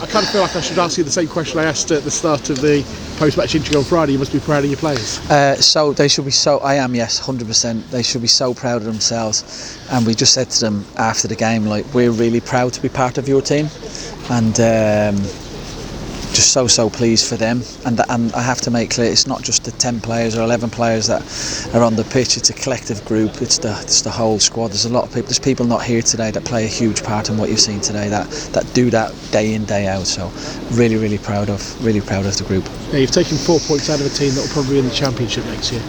I kind of feel like I should ask you the same question I asked at the start of the post-match interview on Friday. You must be proud of your players. So they should be I am, yes, 100%. They should be so proud of themselves. And we just said to them after the game, like, we're really proud to be part of your team. And just so pleased for them. And I have to make clear, it's not just the 10 players or 11 players that are on the pitch. It's a collective group. It's the whole squad. There's a lot of people. There's people not here today that play a huge part in what you've seen today. That do that day in, day out. So really proud of the group. Yeah, you've taken 4 points out of a team that will probably be in the Championship next year.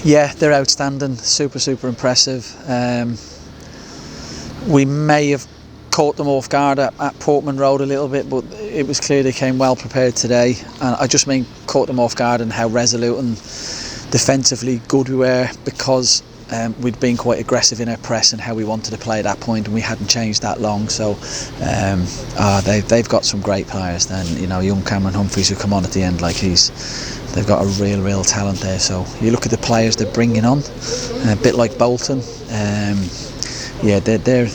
Yeah, they're outstanding. Super impressive. We may have caught them off guard at Portman Road a little bit, but it was clear they came well prepared today. And I just mean caught them off guard and how resolute and defensively good we were, because we'd been quite aggressive in our press and how we wanted to play at that point, and we hadn't changed that long. So they've got some great players. Then, you know, young Cameron Humphreys, who come on at the end, like they've got a real talent there. So you look at the players they're bringing on, a bit like Bolton. Yeah, they're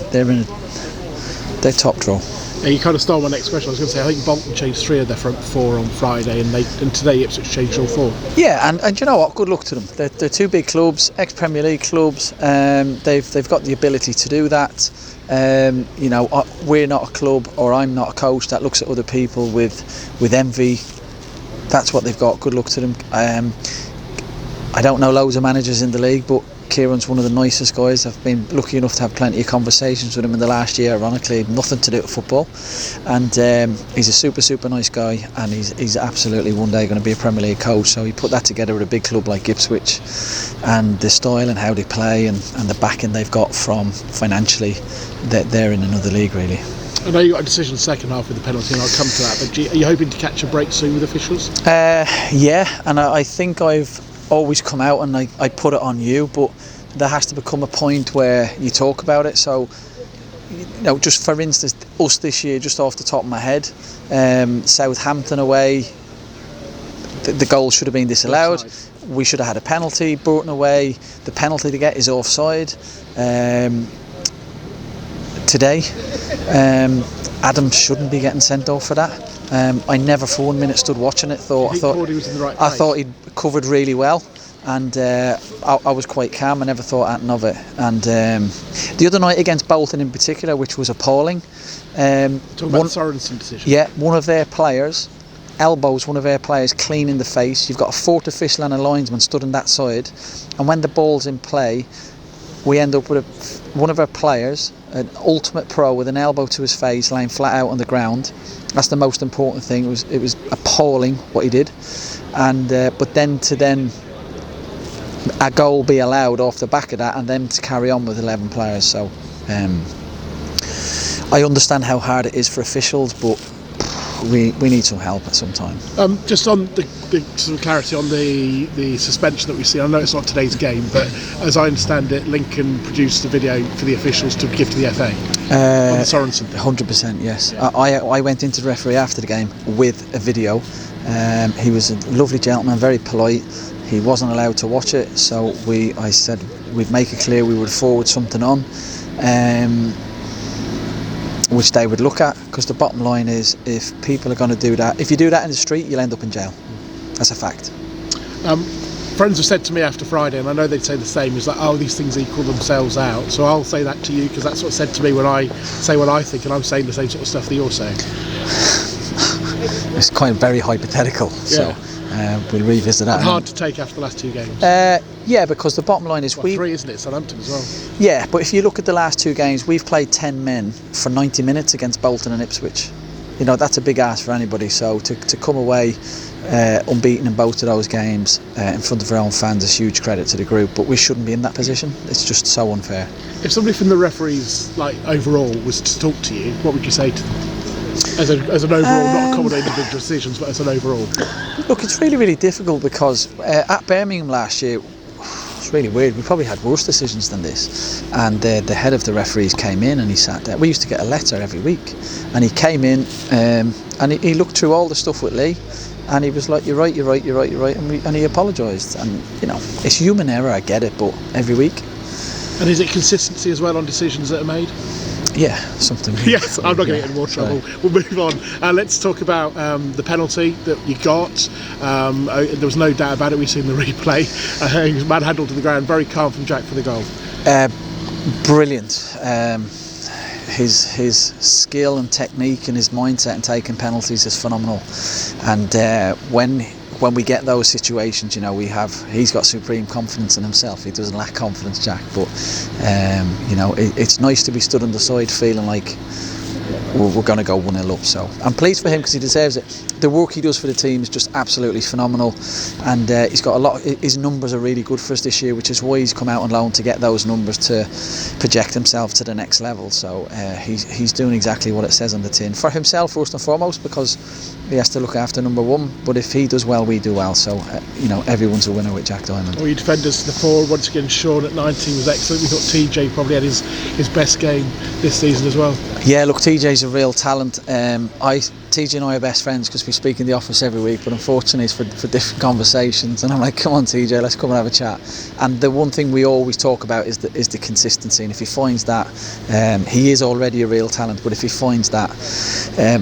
top draw. Yeah, you kind of stole my next question. I was going to say, I think Bolton changed 3 of their front 4 on Friday, and today Ipswich changed all 4. Yeah, and you know what? Good luck to them. They're 2 big clubs, ex-Premier League clubs. They've got the ability to do that. You know, we're not a club, or I'm not a coach that looks at other people with envy. That's what they've got. Good luck to them. I don't know loads of managers in the league, but Kieran's one of the nicest guys. I've been lucky enough to have plenty of conversations with him in the last year, ironically, nothing to do with football. And he's a super nice guy, and he's absolutely one day going to be a Premier League coach. So he put that together with a big club like Ipswich, and the style and how they play and the backing they've got from financially, they're in another league really. I know you got a decision second half with the penalty, and I'll come to that, but are you hoping to catch a break soon with officials? Yeah, and I think I've always come out and I put it on you, but there has to become a point where you talk about it. So, you know, just for instance, us this year, just off the top of my head, Southampton away, the goal should have been disallowed. Offside. We should have had a penalty. Burton away, the penalty to get is offside. Today, Adam shouldn't be getting sent off for that. I never for 1 minute stood watching it. I thought he was in the right place. I thought he'd covered really well, and I was quite calm. I never thought anything of it. And the other night against Bolton in particular, which was appalling. Talking about the Sorensen decision. Yeah, one of their players elbows one of our players clean in the face. You've got a 4th official and a linesman stood on that side, and when the ball's in play, we end up with one of our players, an ultimate pro, with an elbow to his face, laying flat out on the ground. That's the most important thing. It was appalling what he did, and but then a goal be allowed off the back of that, and then to carry on with 11 players. So I understand how hard it is for officials, but we need some help at some time. Just on the sort of clarity on the suspension that we see, I know it's not today's game, but as I understand it, Lincoln produced a video for the officials to give to the FA on the Sorensen. 100%, yes. Yeah. I went into the referee after the game with a video. He was a lovely gentleman, very polite. He wasn't allowed to watch it, so I said we'd make it clear we would forward something on, which they would look at, because the bottom line is, if people are going to do that, if you do that in the street, you'll end up in jail. That's a fact. Friends have said to me after Friday, and I know they'd say the same, is like, oh, these things equal themselves out. So I'll say that to you, because that's what's said to me when I say what I think, and I'm saying the same sort of stuff that you're saying. It's quite very hypothetical, yeah. So we'll revisit that. And hard to take after the last 2 games. Yeah, because the bottom line is 3, isn't it? Southampton as well. Yeah, but if you look at the last 2 games, we've played 10 men for 90 minutes against Bolton and Ipswich. You know, that's a big ask for anybody. So to come away unbeaten in both of those games in front of our own fans is huge credit to the group. But we shouldn't be in that position. It's just so unfair. If somebody from the referees, like overall, was to talk to you, what would you say to them? As an overall, not accommodating individual decisions, but as an overall. Look, it's really difficult, because at Birmingham last year, it's really weird. We probably had worse decisions than this. And the head of the referees came in and he sat there. We used to get a letter every week, and he came in and he looked through all the stuff with Lee, and he was like, "You're right," and he apologised. And you know, it's human error. I get it, but every week. And is it consistency as well on decisions that are made? Yeah, something. Yes, I'm not going to get in more trouble. We'll move on. Let's talk about the penalty that you got. There was no doubt about it. We've seen the replay. He was manhandled to the ground. Very calm from Jack for the goal. Brilliant. His skill and technique and his mindset in taking penalties is phenomenal. And when we get those situations, he's got supreme confidence in himself. He doesn't lack confidence, Jack. But it's nice to be stood on the side feeling like we're going to go 1-0 up. So I'm pleased for him because he deserves it. The work he does for the team is just absolutely phenomenal, and he's got a lot. His numbers are really good for us this year, which is why he's come out on loan to get those numbers to project himself to the next level. So he's doing exactly what it says on the tin for himself first and foremost, because he has to look after number one. But if he does well, we do well. So everyone's a winner with Jack Diamond. Well, your defenders, the forward once again, Sean at 19 was excellent. We thought TJ probably had his best game this season as well. Yeah, look, TJ's a real talent. TJ and I are best friends because we speak in the office every week, but unfortunately it's for different conversations, and I'm like, come on TJ, let's come and have a chat. And the one thing we always talk about is the consistency, and if he finds that, he is already a real talent, but if he finds that,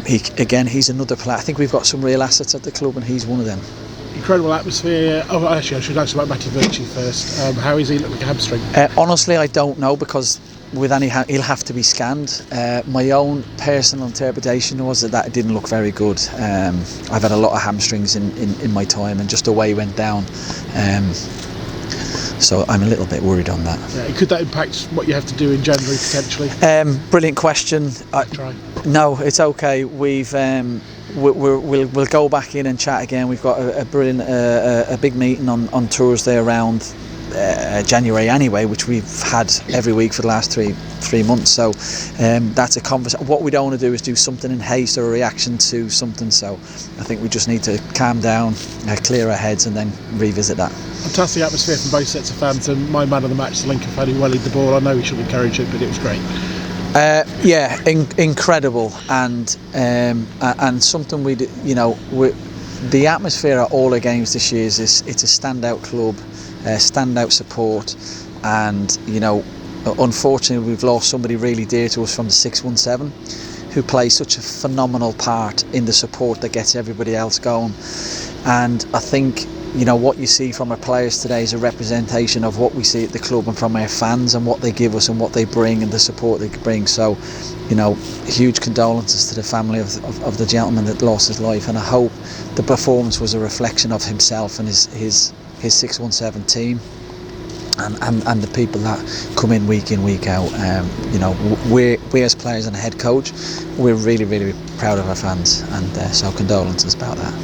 he's another player. I think we've got some real assets at the club, and he's one of them. Incredible atmosphere. Oh, actually, I should ask about Matty Virtue first. How is he look like a hamstring? Honestly, I don't know, because with he'll have to be scanned. My own personal interpretation was that it didn't look very good. I've had a lot of hamstrings in my time, and just the way he went down. So I'm a little bit worried on that. Yeah, could that impact what you have to do in January potentially? Brilliant question. No, it's okay. We'll go back in and chat again. We've got a big meeting on Thursday around January anyway, which we've had every week for the last three months. So that's a conversation. What we don't want to do is do something in haste or a reaction to something. So I think we just need to calm down, clear our heads, and then revisit that. Fantastic atmosphere from both sets of fans, and my man of the match, the Lincoln fan who wellied the ball. I know we should encourage it, but it was great. Incredible, and something the atmosphere at all our games this year it's a standout club, standout support, and unfortunately we've lost somebody really dear to us from the 617, who plays such a phenomenal part in the support that gets everybody else going. And I think what you see from our players today is a representation of what we see at the club and from our fans, and what they give us and what they bring and the support they bring. So huge condolences to the family of the gentleman that lost his life, and I hope the performance was a reflection of himself and his 617 team, and the people that come in week out. We as players and a head coach, we're really, really proud of our fans, and so condolences about that.